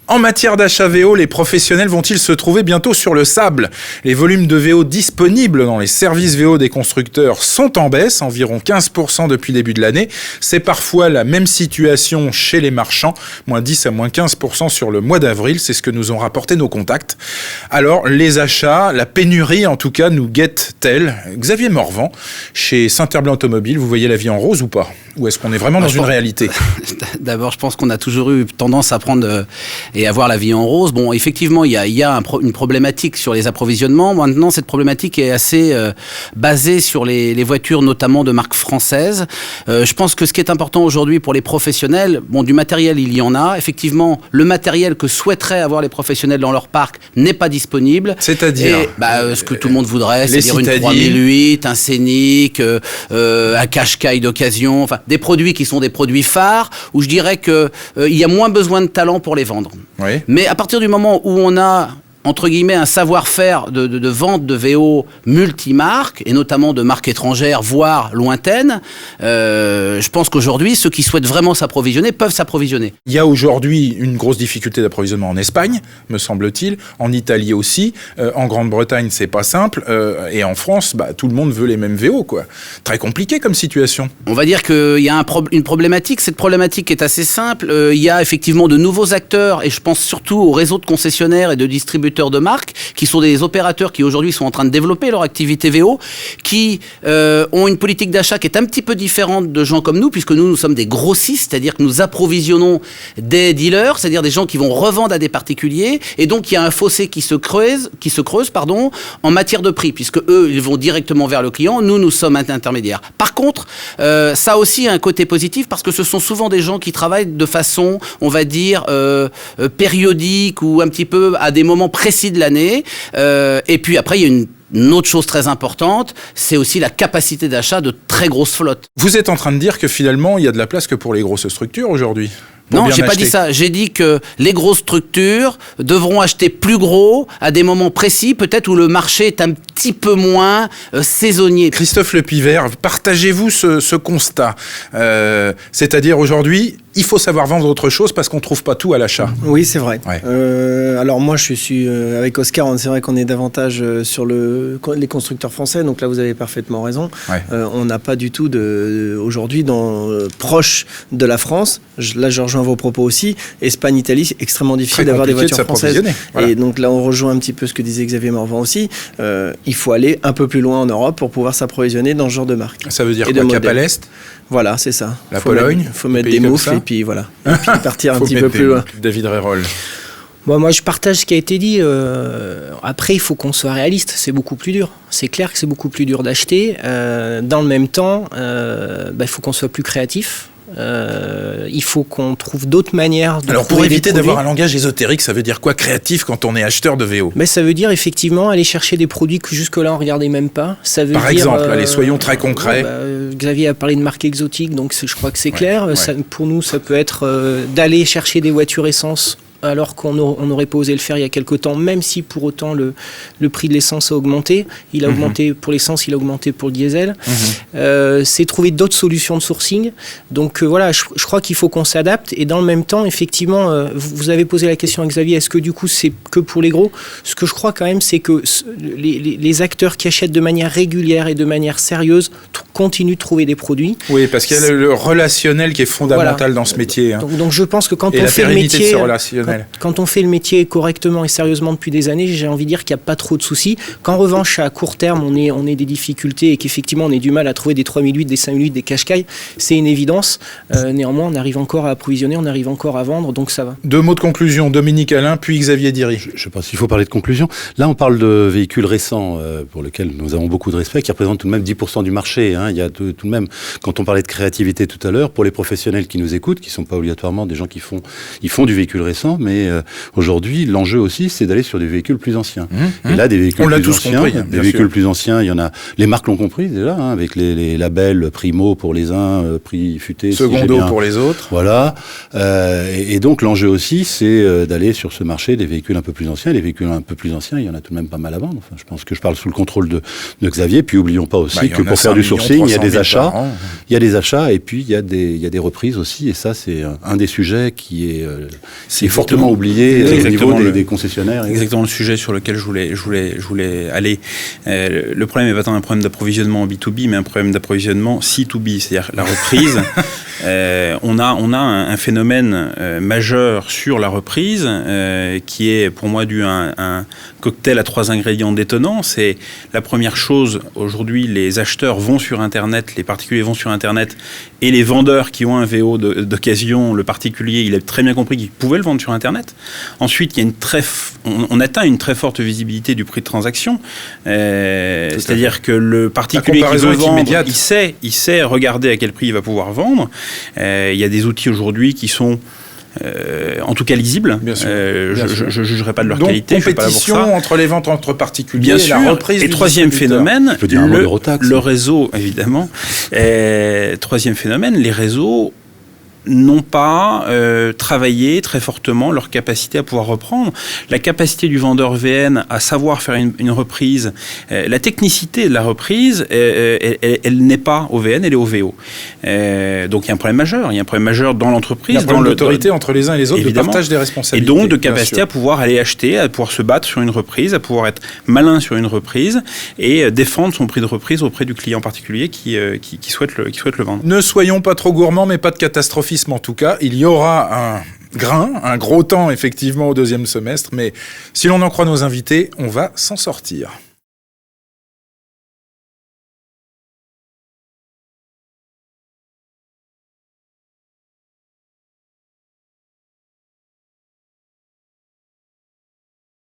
En matière d'achat VO, les professionnels vont-ils se trouver bientôt sur le sable ? Les volumes de VO disponibles dans les services VO des constructeurs sont en baisse, environ 15% depuis le début de l'année. C'est parfois la même situation chez les marchands, moins 10 à moins 15% sur le mois d'avril, c'est ce que nous ont rapporté nos contacts. Alors, les achats, la pénurie en tout cas, nous guette-t-elle ? Xavier Morvan, chez Saint-Herblain Automobile, vous voyez la vie en rose ou pas ? Ou est-ce qu'on est vraiment dans une réalité ? D'abord, je pense qu'on a toujours eu tendance à prendre et à voir la vie en rose. Bon, effectivement, il y a une problématique sur les approvisionnements. Maintenant, cette problématique est assez basée sur les voitures, notamment de marque française. Je pense que ce qui est important aujourd'hui pour les professionnels, bon, du matériel, il y en a. Effectivement, le matériel que souhaiteraient avoir les professionnels dans leur parc n'est pas disponible. C'est-à-dire ce que tout le monde voudrait, c'est-à-dire une 3008, un Scénic, un Qashqai d'occasion, enfin des produits qui sont des produits phares, où je dirais que il y a moins besoin de talent pour les vendre. Oui. Mais à partir du moment où on a, entre guillemets, un savoir-faire de vente de VO multimarques, et notamment de marques étrangères, voire lointaines, je pense qu'aujourd'hui, ceux qui souhaitent vraiment s'approvisionner peuvent s'approvisionner. Il y a aujourd'hui une grosse difficulté d'approvisionnement en Espagne, me semble-t-il, en Italie aussi, en Grande-Bretagne, c'est pas simple, et en France, tout le monde veut les mêmes VO, quoi. Très compliqué comme situation. On va dire qu'il y a une problématique. Cette problématique est assez simple. Il y a effectivement de nouveaux acteurs, et je pense surtout au réseau de concessionnaires et de distributeurs de marques, qui sont des opérateurs qui aujourd'hui sont en train de développer leur activité VO, qui ont une politique d'achat qui est un petit peu différente de gens comme nous, puisque nous sommes des grossistes, c'est-à-dire que nous approvisionnons des dealers, c'est-à-dire des gens qui vont revendre à des particuliers, et donc il y a un fossé qui se creuse, en matière de prix, puisque eux, ils vont directement vers le client, nous sommes intermédiaires. Par contre, ça a aussi un côté positif, parce que ce sont souvent des gens qui travaillent de façon, on va dire, périodique, ou un petit peu à des moments précis de l'année. Et puis après, il y a une autre chose très importante, c'est aussi la capacité d'achat de très grosses flottes. Vous êtes en train de dire que finalement, il y a de la place que pour les grosses structures aujourd'hui ? Non, j'ai pas dit ça. J'ai dit que les grosses structures devront acheter plus gros à des moments précis, peut-être où le marché est un petit peu moins saisonnier. Christophe Lepivert, partagez-vous ce constat ? C'est-à-dire aujourd'hui, il faut savoir vendre autre chose parce qu'on ne trouve pas tout à l'achat. Oui, c'est vrai. Ouais. Alors moi, je suis avec Oscar, c'est vrai qu'on est davantage sur les constructeurs français, donc là, vous avez parfaitement raison. Ouais. On n'a pas du tout aujourd'hui proche de la France. Là, je rejoins vos propos aussi. Espagne, Italie, c'est extrêmement difficile d'avoir des voitures françaises. Voilà. Et donc là, on rejoint un petit peu ce que disait Xavier Morvan aussi. Il faut aller un peu plus loin en Europe pour pouvoir s'approvisionner dans ce genre de marque. Ça veut dire quoi, cap à l'Est ? Voilà, c'est ça. Pologne, il faut mettre des moufles et puis voilà. Et puis partir un petit peu plus loin. David Rérol. Moi, je partage ce qui a été dit. Après, il faut qu'on soit réaliste. C'est beaucoup plus dur. C'est clair que c'est beaucoup plus dur d'acheter. Dans le même temps, il faut qu'on soit plus créatif. Il faut qu'on trouve d'autres manières de Alors, trouver pour éviter des produits. d'avoir un langage ésotérique, ça veut dire quoi, créatif, quand on est acheteur de VO ? Mais ça veut dire effectivement aller chercher des produits que jusque-là on regardait même pas. Ça veut Par dire, exemple, allez, soyons très concrets. Xavier a parlé de marques exotiques, donc je crois que c'est clair. Ouais. Ça, pour nous, ça peut être d'aller chercher des voitures essence, alors qu'on n'aurait pas osé le faire il y a quelque temps, même si pour autant le prix de l'essence a augmenté. Il a augmenté pour l'essence, il a augmenté pour le diesel. C'est trouver d'autres solutions de sourcing. Donc voilà, je crois qu'il faut qu'on s'adapte. Et dans le même temps, effectivement, vous avez posé la question à Xavier, est-ce que du coup c'est que pour les gros ? Ce que je crois quand même, c'est que les acteurs qui achètent de manière régulière et de manière sérieuse continuent de trouver des produits. Oui, parce qu'il y a le relationnel qui est fondamental dans ce métier. Hein. Donc je pense que quand et on la fait le pérennité métier... de ce relationnel. Quand on fait le métier correctement et sérieusement depuis des années, j'ai envie de dire qu'il n'y a pas trop de soucis. Qu'en revanche, à court terme, on ait des difficultés et qu'effectivement, on ait du mal à trouver des 3008, des 5008, des Qashqai, c'est une évidence. Néanmoins, on arrive encore à approvisionner, on arrive encore à vendre, donc ça va. 2 mots de conclusion, Dominique Alain, puis Xavier Diry. Je pense qu'il faut parler de conclusion. Là, on parle de véhicules récents pour lesquels nous avons beaucoup de respect, qui représentent tout de même 10% du marché. Hein. Il y a tout de même, quand on parlait de créativité tout à l'heure, pour les professionnels qui nous écoutent, qui ne sont pas obligatoirement des gens qui font du véhicule récent, mais aujourd'hui, l'enjeu aussi, c'est d'aller sur des véhicules plus anciens. Et là, des véhicules plus anciens, plus anciens, il y en a. Les marques l'ont compris déjà, hein, avec les labels Primo pour les uns, Prix Futé, Secondo pour les autres. Voilà. Et donc l'enjeu aussi, c'est d'aller sur ce marché des véhicules un peu plus anciens. Les véhicules un peu plus anciens, il y en a tout de même pas mal à vendre. Enfin, je pense que je parle sous le contrôle de Xavier. Puis oublions pas aussi que pour faire du sourcing, il y a des achats. Il y a des achats et puis il y a des reprises aussi. Et ça, c'est un des sujets qui est fortement oublié au niveau des concessionnaires. Exactement le sujet sur lequel je voulais aller. Le problème n'est pas tant un problème d'approvisionnement en B2B, mais un problème d'approvisionnement C2B, c'est-à-dire la reprise. On a un phénomène majeur sur la reprise qui est pour moi dû à un cocktail à 3 ingrédients détonnants. C'est la première chose, aujourd'hui les acheteurs vont sur Internet, les particuliers vont sur Internet et les vendeurs qui ont un VO d'occasion, le particulier, il a très bien compris qu'il pouvait le vendre sur Internet. Ensuite, il y a on atteint une très forte visibilité du prix de transaction. C'est-à-dire que le particulier qui veut vendre, il sait regarder à quel prix il va pouvoir vendre. Il y a des outils aujourd'hui qui sont en tout cas lisibles. Je ne jugerai pas de leur qualité. Donc compétition entre les ventes entre particuliers bien et sûr. la reprise. Et troisième phénomène, le réseau, évidemment. Troisième phénomène, les réseaux n'ont pas travaillé très fortement leur capacité à pouvoir reprendre. La capacité du vendeur VN à savoir faire une reprise, la technicité de la reprise, elle n'est pas au VN, elle est au VO. Donc il y a un problème majeur. Il y a un problème majeur dans l'entreprise. Il y a un problème d'autorité entre les uns et les autres, de partage des responsabilités. Et donc de capacité à pouvoir aller acheter, à pouvoir se battre sur une reprise, à pouvoir être malin sur une reprise et défendre son prix de reprise auprès du client particulier qui souhaite le vendre. Ne soyons pas trop gourmands, mais pas de catastrophisme en tout cas. Il y aura un gros temps effectivement au deuxième semestre, mais si l'on en croit nos invités, on va s'en sortir.